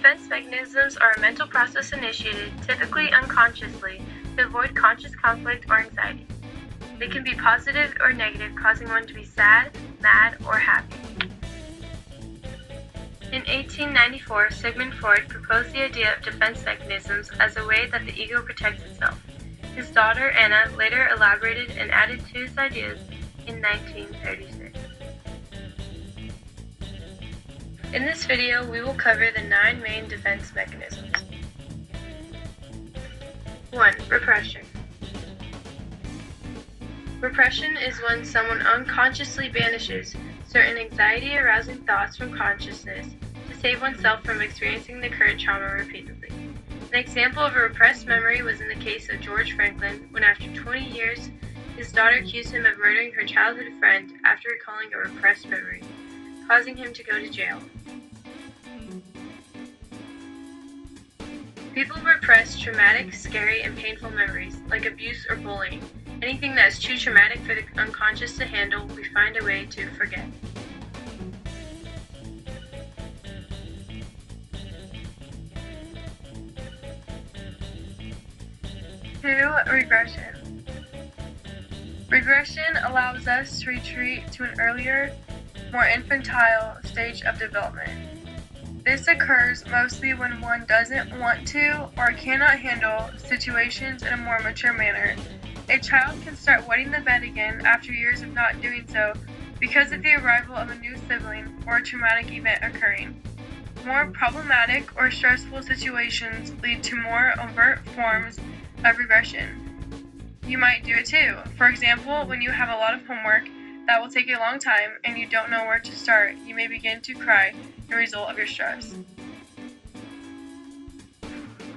Defense mechanisms are a mental process initiated, typically unconsciously, to avoid conscious conflict or anxiety. They can be positive or negative, causing one to be sad, mad, or happy. In 1894, Sigmund Freud proposed the idea of defense mechanisms as a way that the ego protects itself. His daughter, Anna, later elaborated and added to his ideas in 1936. In this video, we will cover the 9 main defense mechanisms. 1. Repression. Repression is when someone unconsciously banishes certain anxiety-arousing thoughts from consciousness to save oneself from experiencing the current trauma repeatedly. An example of a repressed memory was in the case of George Franklin, when after 20 years, his daughter accused him of murdering her childhood friend after recalling a repressed memory, causing him to go to jail. People repress traumatic, scary, and painful memories, like abuse or bullying. Anything that is too traumatic for the unconscious to handle, we find a way to forget. 2. Regression. Regression allows us to retreat to an earlier, more infantile stage of development. This occurs mostly when one doesn't want to or cannot handle situations in a more mature manner. A child can start wetting the bed again after years of not doing so because of the arrival of a new sibling or a traumatic event occurring. More problematic or stressful situations lead to more overt forms of regression. You might do it too. For example, when you have a lot of homework that will take a long time and you don't know where to start, you may begin to cry as a result of your stress.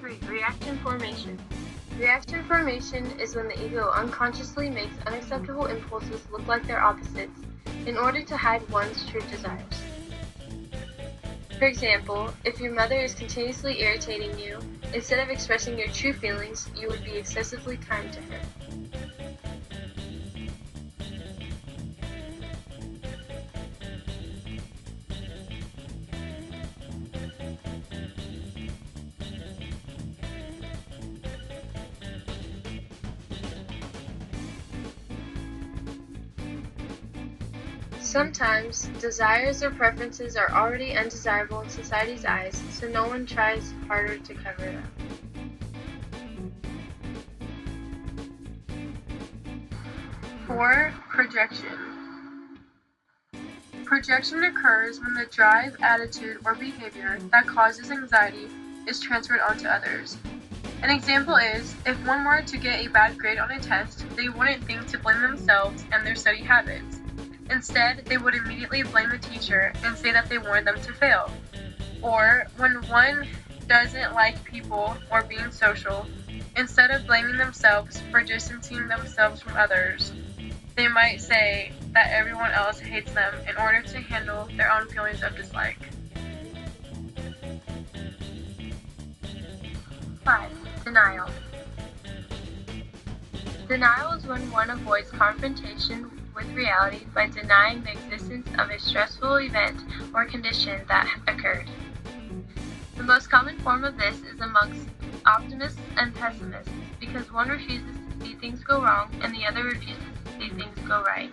3. Reaction formation. Reaction formation is when the ego unconsciously makes unacceptable impulses look like their opposites in order to hide one's true desires. For example, if your mother is continuously irritating you, instead of expressing your true feelings, you would be excessively kind to her. 4. Sometimes, desires or preferences are already undesirable in society's eyes, so no one tries harder to cover them. 4. Projection. Projection occurs when the drive, attitude, or behavior that causes anxiety is transferred onto others. An example is, if one were to get a bad grade on a test, they wouldn't think to blame themselves and their study habits. Instead, they would immediately blame the teacher and say that they wanted them to fail. Or, when one doesn't like people or being social, instead of blaming themselves for distancing themselves from others, they might say that everyone else hates them in order to handle their own feelings of dislike. 5. Denial. Denial is when one avoids confrontation with reality by denying the existence of a stressful event or condition that occurred. The most common form of this is amongst optimists and pessimists, because one refuses to see things go wrong and the other refuses to see things go right.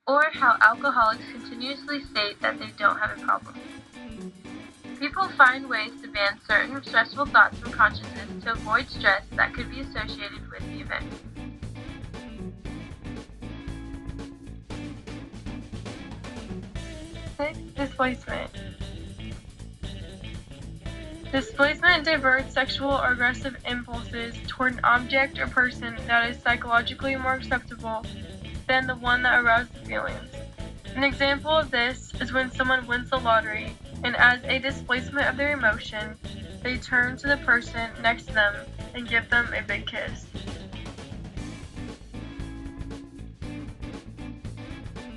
Or how alcoholics continuously state that they don't have a problem. People find ways to ban certain stressful thoughts from consciousness to avoid stress that could be associated with the event. 6. Displacement. Displacement diverts sexual or aggressive impulses toward an object or person that is psychologically more acceptable than the one that aroused the feelings. An example of this is when someone wins the lottery, and as a displacement of their emotion, they turn to the person next to them and give them a big kiss.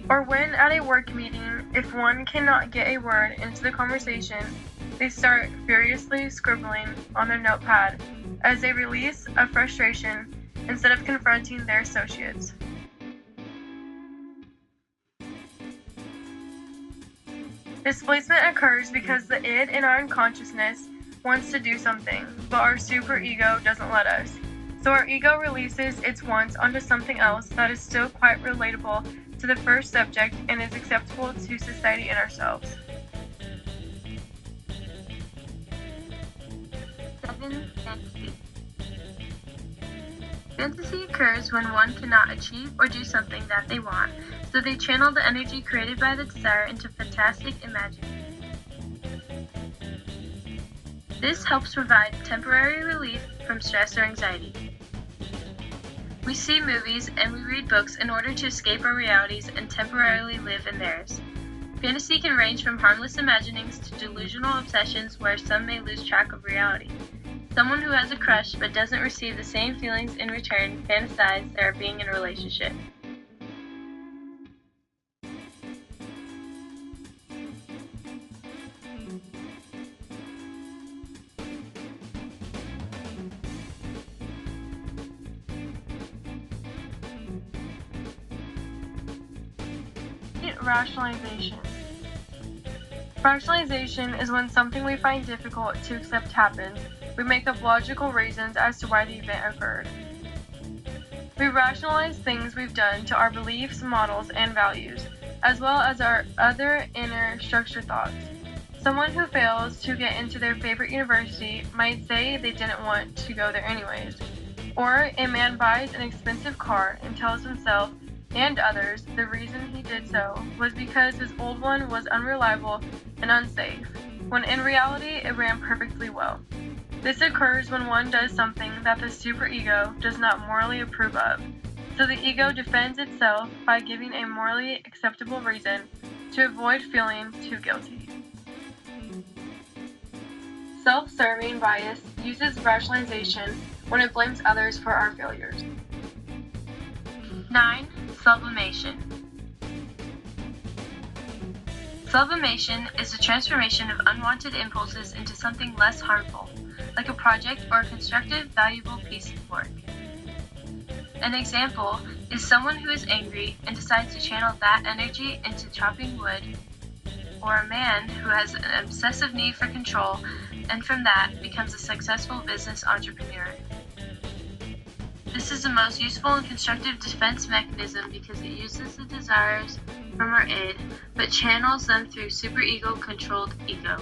Or when at a work meeting, if one cannot get a word into the conversation, they start furiously scribbling on their notepad as a release of frustration instead of confronting their associates. Displacement occurs because the id in our unconsciousness wants to do something, but our superego doesn't let us. So our ego releases its wants onto something else that is still quite relatable to the first subject and is acceptable to society and ourselves. 7. Fantasy. Fantasy occurs when one cannot achieve or do something that they want, so they channel the energy created by the desire into fantastic imagining. This helps provide temporary relief from stress or anxiety. We see movies and we read books in order to escape our realities and temporarily live in theirs. Fantasy can range from harmless imaginings to delusional obsessions where some may lose track of reality. Someone who has a crush but doesn't receive the same feelings in return fantasize they are being in a relationship. Rationalization. Rationalization is when something we find difficult to accept happens. We make up logical reasons as to why the event occurred. We rationalize things we've done to our beliefs, models, and values, as well as our other inner structure thoughts. Someone who fails to get into their favorite university might say they didn't want to go there anyways. Or a man buys an expensive car and tells himself and others the reason he did so was because his old one was unreliable and unsafe, when in reality it ran perfectly well. This occurs when one does something that the superego does not morally approve of, so the ego defends itself by giving a morally acceptable reason to avoid feeling too guilty. Self-serving bias uses rationalization when it blames others for our failures. 9. Sublimation. Sublimation is the transformation of unwanted impulses into something less harmful, like a project or a constructive, valuable piece of work. An example is someone who is angry and decides to channel that energy into chopping wood, or a man who has an obsessive need for control and from that becomes a successful business entrepreneur. This is the most useful and constructive defense mechanism because it uses the desires from our id, but channels them through superego-controlled ego.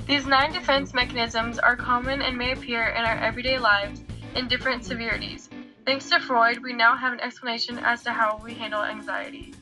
These 9 defense mechanisms are common and may appear in our everyday lives in different severities. Thanks to Freud, we now have an explanation as to how we handle anxiety.